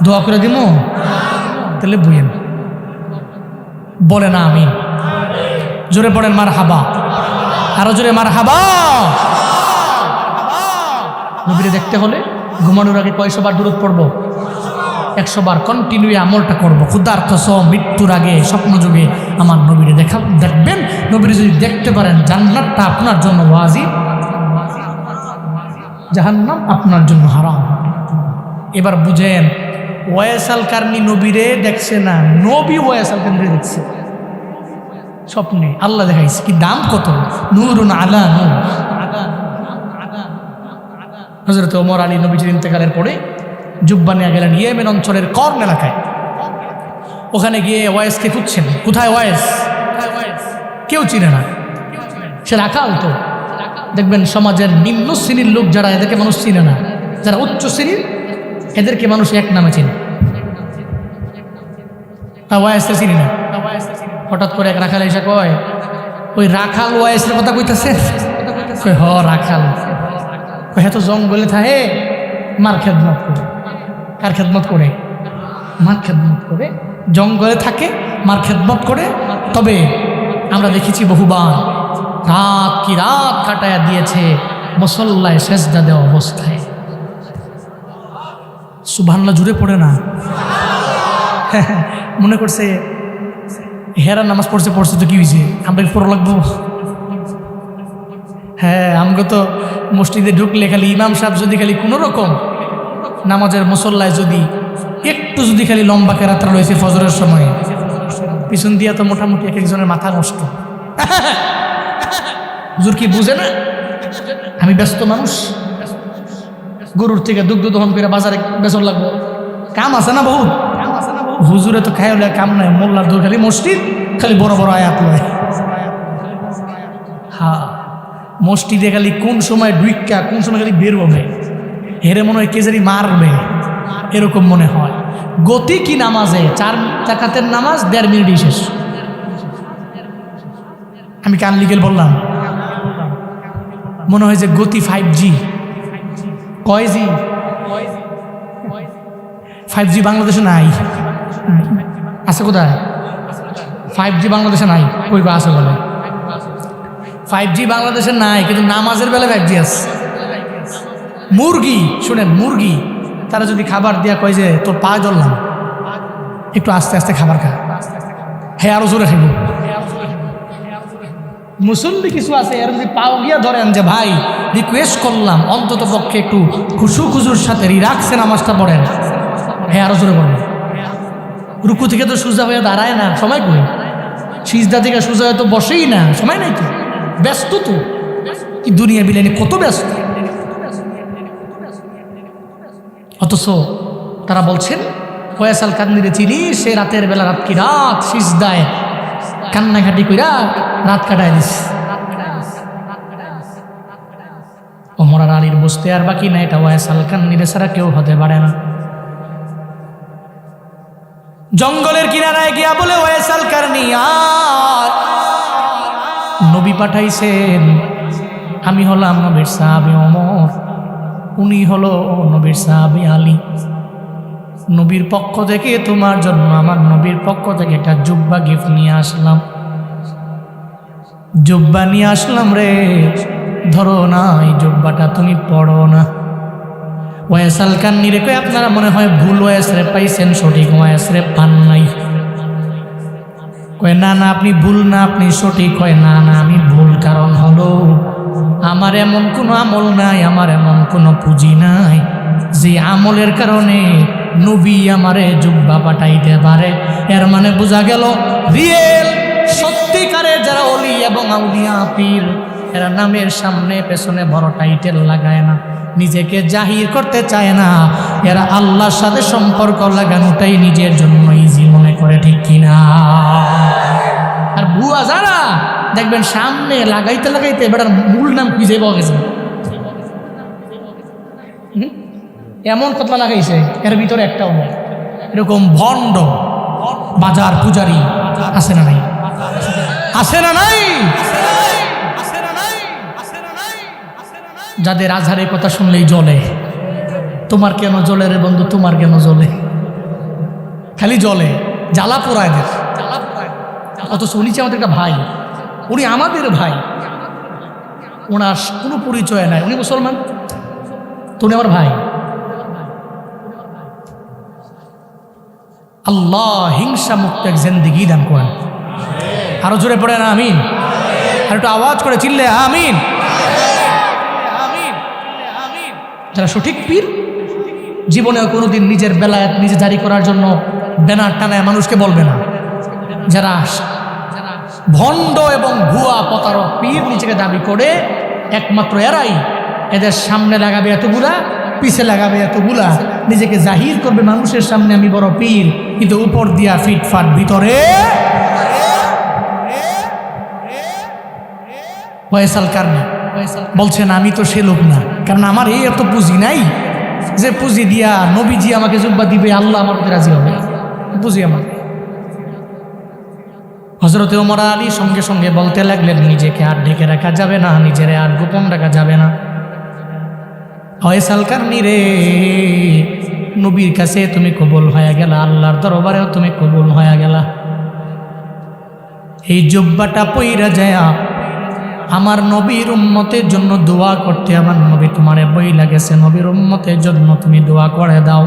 দোয়া করে দিব তাহলে বুঝেন বলে না আমি জোরে পড়েন মার হাবা আরো জোরে মার হাবা। নবীরে দেখতে হলে ঘুমানোর আগে কয়শো বার দূরত পড়বো 100 বার কন্টিনিউ আমলটা করবো। খুদার কসম মৃত্যুর আগে স্বপ্ন যুগে আমার নবীরে দেখবেন। নবীরে যদি দেখতে পারেন জান্নাতটা আপনার জন্য ওয়াজিব, জাহান্নাম আপনার জন্য হারাম। এবার বুঝেন ওয়াইস আল কারনি নবীরে দেখছে না, নবী ওয়াইস আল কারনিরে দেখছে স্বপ্নে। আল্লাহ দেখাইছে কি দাম কত, নূরুন আলা নূর। হযরত ওমর আলী নবীজির ইন্তেকালের পরে জুব্বা নিয়ে গেলেন ইয়েমেন অঞ্চলের কর্ন এলাকায়। ওখানে গিয়ে ওয়াইসকে খুঁজছেন, কোথায় ওয়াইস? কেউ চিনে না, সে রাখাল। তো দেখবেন সমাজের নিম্ন শ্রেণীর লোক যারা, এদেরকে মানুষ চিনে না। যারা উচ্চ শ্রেণীর এদেরকে মানুষ এক নামে চিনে। ওয়াইসকে চিনি না। হঠাৎ করে এক রাখাল এসে কয়, ওই রাখাল ওয়াইসের কথা কইতেছে? হ রাখাল। হ্যাঁ তো জঙ্গলে থাকে, মার খেদমত করে। কার খেদমত করে? মার খেদমত করে। জঙ্গলে থাকে, মার খেদমত করে। তবে আমরা দেখেছি বহুবার রাত কি রাত কাটায়া দিয়েছে মুসল্লায় সেজদা দেওয়া অবস্থায়। সুবহানাল্লাহ জুড়ে পড়ে না? মনে করছে হেরা নামাজ পড়ছে তো কি হয়েছে, আমরা পড়া লাগবো? হ্যাঁ, আমাকে তো মসজিদে ঢুকলে খালি ইমাম সাহেব যদি খালি কোনো রকম নামাজের মুসল্লায় যদি একটু যদি খালি লম্বা কেরাতরা রয়েছে ফজরের সময়, পিছন দিয়া তো মোটামুটি এক একজনের মাথা নষ্ট। হুজুর কি বুঝে না আমি ব্যস্ত মানুষ, গরুর থেকে দুগ্ধ দহন করে বাজারে বেচন লাগবো, কাম আছে না বহুত। হুজুরে তো খাই হলে কাম নাই, মোল্লার দূর খালি মসজিদ, খালি বড় বড় আয়াত লয়। হ্যাঁ, মসজিদে খালি কোন সময় ডুইকা কোন সময় খালি বের হবে, হেরে মনে হয় কে জানি মারবে, এরকম মনে হয়। গতি কি নামাজে, 4 রাকাতের নামাজ 1.5 মিনিটই শেষ। আমি কান লিগেল বললাম, মনে হয় যে গতি 5G। কয় জি? 5G বাংলাদেশে নাই। আছে কোথায়? 5G বাংলাদেশে নাই। কই বা আছে বলে? 5G বাংলাদেশে নাই, কিন্তু নামাজের বেলা 5G আছে। মুরগি শুনেন, মুরগি তারা যদি খাবার দিয়া কয় যে তোর পা জ্বললাম, একটু আস্তে আস্তে খাবার খা, হ্যাঁ আরো জোরে খাইব। মুসল্লি কিছু আছে, এর যদি পাও গিয়া ধরেন যে ভাই রিকোয়েস্ট করলাম অন্তত পক্ষে একটু খুশু খুজুর সাথে রিল্যাক্সে নামাজটা পড়েন, হ্যাঁ আরো জোরে পড়বেন। রুকু থেকে তো সোজা হয়ে দাঁড়ায় না, সময় কই। সিজদা থেকে সোজা হয়ে তো বসেই না, সময় নাই তো, ব্যস্ত তো। কি দুনিয়া বিলানি কত ব্যস্ত। অথচ তারা বলছেন ওয়াইস আল কারনিরে চিনি, সে রাতের বেলা রাত কি রাত সিজদায় কান্নাঘাটি কইরা রাত কাটায় দিস। ওমর আর আলীর বুঝতে আর বাকি না, এটা ওয়াইস আল কারনিরে ছাড়া কেউ হতে পারে না। জঙ্গলের কিনারায় গিয়া বলে ওয়াইস আল কারনি, নবী পাঠাইছেন, আমি হলাম নবীর সাহাবী ওমর, উনি হলো নবীর সাহাবী আলী। নবীর পক্ষ থেকে তোমার জন্য আমার নবীর পক্ষ থেকে একটা জুব্বা গিফট নিয়ে আসলাম, জুব্বা নিয়ে আসলাম রে, ধরো না এই জুব্বাটা তুমি পড়ো না। ওয়াইস আল কারনি রে কই আপনারা মনে হয় ভুল ওয়াইস রে পাইছেন, সঠিক ওয়াইস রে পান নাই। কয় না না আপনি ভুল না, আপনি সঠিক। হয় না না আমি ভুল, কারণ হলো আমার এমন কোনো আমল নাই, আমার এমন কোনো পুঁজি নাই যে আমলের কারণে নবী আমারে জুব্বা পাঠাইতে পারে। এর মানে বোঝা গেল রিয়েল সত্যিকারের যারা ওলি এবং আউলিয়া পীর, এরা নামের সামনে পেছনে বড় টাইটেল লাগায় না, নিজেকে জাহির করতে চায় না, এরা আল্লাহর সাথে সম্পর্ক লাগানোটাই নিজের জন্য ইজি মনে করে, ঠিক কিনা? আর ভুয়া যারা দেখবেন সামনে লাগাইতে লাগাইতে বেটার মূল নাম খুঁজে পাওয়া গেছে। এমন কতলা লাগাইছে এর ভিতরে একটাও নেই। এরকম ভণ্ড বাজার পূজারি আছে না নাই? আছে না নাই? যাদের আজহারের কথা শুনলেই জ্বলে। তোমার কেন জ্বলে রে বন্ধু, তোমার কেন জ্বলে? খালি জ্বলে, জ্বালা পোড়ায় দেয়। অথচ উনি আমাদের একটা ভাই, উনি আমাদের ভাই, ওনার কোনো পরিচয় নাই, উনি মুসলমান তো উনি আমার ভাই। আল্লাহ হিংসা মুক্ত এক জিন্দেগি দান করেন। আরো জোরে পড়ে না আমিন? আর একটু আওয়াজ করে চিল্লে আমিন। যারা সঠিক পীর জীবনেও কোনোদিন নিজের বেলায়াত নিজে জারি করার জন্য ব্যানার টানায় মানুষকে বলবে না। যারা ভণ্ড এবং ভুয়া প্রতারক পীর নিজেকে দাবি করে, একমাত্র এরাই এদের সামনে লাগাবে এতগুলা, পিছে লাগাবে এতগুলা, নিজেকে জাহির করবে মানুষের সামনে আমি বড় পীর, কিন্তু উপর দিয়া ফিটফাট ভিতরে ফয়সাল কারনি বলছেন আমি তো সে লোক না, কারণ আমার এই এত পুঁজি নাই যে পুঁজি দিয়া নবীজি আমাকে জুব্বা দিবে, আল্লাহ আমার প্রতি রাজি হবে, পুঁজি আমার। হযরত ওমর আলী সঙ্গে সঙ্গে বলতে লাগলেন নিজেকে আর ঢেকে রাখা যাবে না, নিজের আর গোপন রাখা যাবে না। ফয়সাল কারনি রে, নবীর কাছে তুমি কবুল হয়ে গেলা, আল্লাহর দরবারেও তুমি কবুল হয়ে গেলা। এই জুব্বাটা পইরা যায়া আমার নবীর উম্মতের জন্য দোয়া করতে, আমার নবী তোমারে বই লাগেছে, নবীর উম্মতের জন্য তুমি দোয়া করে দাও।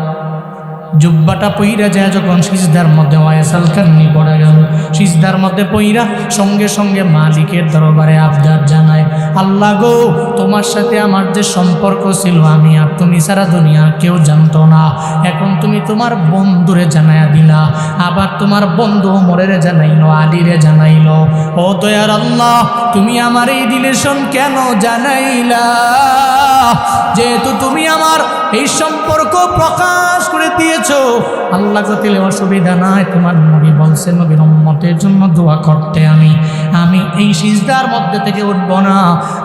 জুব্বাটা পইরা যায় যখন সিজদার মধ্যে ফয়সাল কারনি পড়ে গেল, সিজদার মধ্যে পইরা সঙ্গে সঙ্গে মালিকের দরবারে আবদার জানায়, আল্লাহ গো তোমার সাথে আমার যে সম্পর্ক ছিল আমি আর তুমি সারা দুনিয়া কেউ জানতো না, এখন তুমি তোমার বন্ধুরে জানাইয়া দিলা, আবার তোমার বন্ধু ওমরের জানাইলো, আলীরে জানাইলো। ও দয়ার আল্লাহ তুমি আমার এই রিলেশন কেন জানাইলা? যেহেতু তুমি আমার এই সম্পর্ক প্রকাশ করে দিয়েছো, আল্লাহ কতিলে অসুবিধা নাই, তোমার নবী বলছে নবীর উম্মতের জন্য দোয়া করতে আমি এই সিজদার মধ্যে থেকে উঠব না।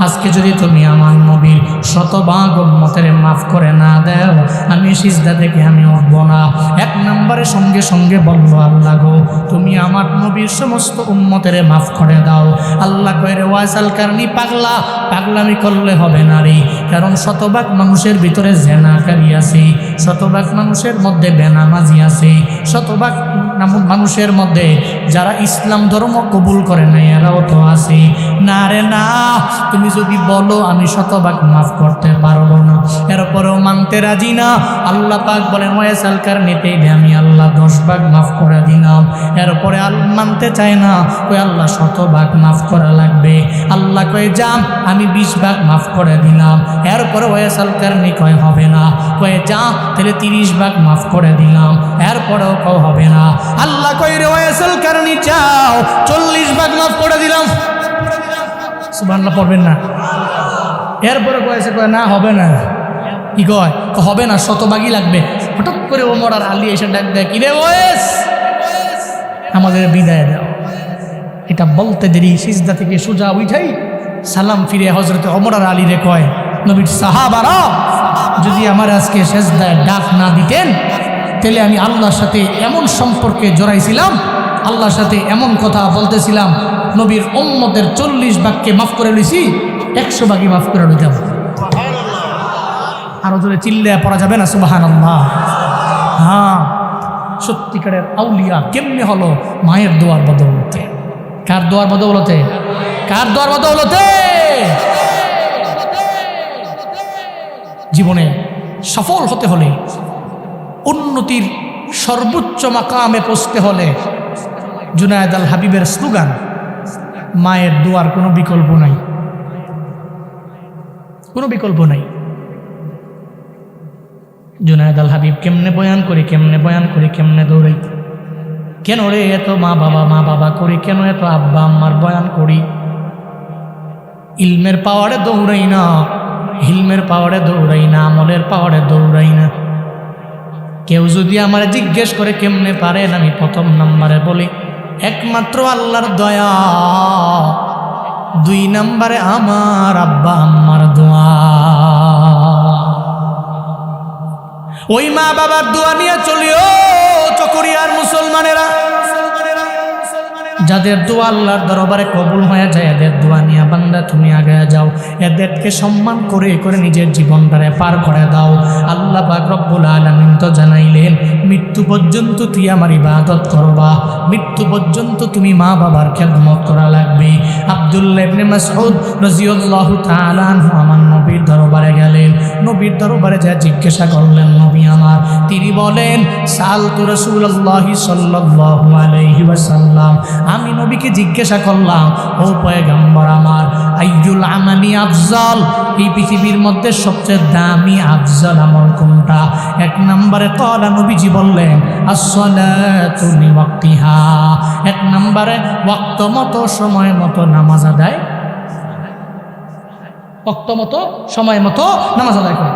আজকে যদি তুমি আমার নবীর শতভাগ উম্মতের মাফ করে না দাও, আমি সিজদা থেকে আমি উঠব না। এক নম্বরে সঙ্গে সঙ্গে বলল, আল্লাহ গো তুমি আমার নবীর সমস্ত উম্মতের মাফ করে দাও। আল্লাহ কইরে ফয়সাল কারনি পাগলা, পাগলামি করলে হবে না রে, কারণ শতভাগ মানুষের ভিতরে জেনাকারী আছে, শতভাগ মানুষের মধ্যে বেনামাজি আছে, শতভাগ মানুষের মধ্যে যারা ইসলাম ধর্ম কবুল করে না এরাও তো আছে। না রে না, তুমি যদি বলো আমি শতভাগ মাফ করতে পারবো না, এরপরেও মানতে রাজি না। আল্লাহ পাক বলেন ফয়সাল কারনিতে আমি আল্লাহ 10 ভাগ মাফ করে দিলাম, এরপরে মানতে চায় না, ওই আল্লাহ শতভাগ মাফ করা লাগবে। আল্লাহ কয়ে যাম আমি 20 ভাগ মাফ করে দিলাম, এরপরে ফয়সাল কারনি কয় হবে না, কয়ে যা তাহলে 30 ভাগ মাফ করে দিলাম, এরপরেও কেউ হবে না। আল্লাহ কয় রে ফয়সাল কারনি চাও 40 ভাগ মাফ করে দিলাম, সুবহানাল্লাহ পড়বেন না। এরপরে কয়েছে কয় না হবে না, কি কয় হবে না, শতভাগই লাগবে। হঠাৎ করে ওমর আর আলী এসে ডাক দেয়, কিরে ওয়েস আমাদের বিদায় দাও। এটা বলতে দেরি সিজদা থেকে সোজা উঠাই সালাম ফিরে হযরত ওমর আর আলী রে কয়, নবীর সাহাবারা যদি আমার আজকে সিজদায় ডাক না দিতেন তাহলে আমি আল্লাহর সাথে এমন সম্পর্কে জড়াইছিলাম, আল্লাহর সাথে এমন কথা বলতেছিলাম, নবীর উম্মতের 40 ভাগকে মাফ করে লইছি, 100 ভাগই মাফ করে লইতাম। আরো জোরে চিল্লে পড়া যাবে না সুবহানাল্লাহ? হ্যাঁ, সত্যিকারের আউলিয়া কেমনে হলো? মায়ের দোয়ার বদৌলতে। কার দোয়ার বদৌলতে? কার দোয়ার বদৌলতে? জীবনে সফল হতে হলে, উন্নতির সর্বোচ্চ মাকামে পৌঁছতে হলে জুনায়েদ আল হাবিবের স্লোগান, মায়ের দোয়ার কোনো বিকল্প নাই, কোনো বিকল্প নাই। জুনায়েদ আল হাবিব কেমনে বয়ান করি, কেমনে বয়ান করি, কেমনে দৌড়াই, কেন রে এত মা বাবা করি, কেন এত আব্বা আম্মার বয়ান করি? ইলমের পাওয়ারে দৌড়াই না, হিলমের পাওয়ারে দৌড়াই না, আমলের পাওয়ারে দৌড়াই না। কেউ যদি আমার জিজ্ঞেস করে কেমনে পারেন, আমি প্রথম নম্বরে বলি একমাত্র আল্লাহর দয়া, 2 নম্বরে আমার আব্বা আম্মার দোয়া। ওই মা বাবার দোয়া নিয়ে চলিও চকরিয়ার মুসলমানেরা, যাদের দোয়া আল্লাহর দরবারে কবুল হয়ে যায় এদের দোয়া নিয়ে বান্দা তুমি আগে যাও, এদেরকে সম্মান করে করে নিজের জীবনটারে পার করে দাও। আল্লাহ পাক রব্বুল আলামিন তো জানাইলেন মৃত্যু পর্যন্ত তুই আমার ইবাদত করবা, মৃত্যু পর্যন্ত তুমি মা বাবার খেদমত করা লাগবে। আব্দুল্লাহ ইবনে মাসউদ রাদিয়াল্লাহু তাআলা আনহু আমার নবীর দরবারে গেলেন, নবীর দরবারে যা জিজ্ঞাসা করলেন নবী আমার, তিনি বলেন সালতু রাসূলুল্লাহি সাল্লাল্লাহু আলাইহি ওয়াসাল্লাম, আমি নবীকে জিজ্ঞাসা করলাম ও পয়গম্বর আমার, আইয়ুল আমালি আফজাল, এই পৃথিবীর মধ্যে সবচেয়ে দামি আফজাল আমল কোনটা? 1 নম্বরে ক্বালা, নবীজি বললেন as-সালাতু লিওয়াক্তিহা, 1 নম্বরে ওয়াক্ত মতো সময় মতো নামাজ আদায়, ওয়াক্ত মতো সময় মতো নামাজ আদায় করে।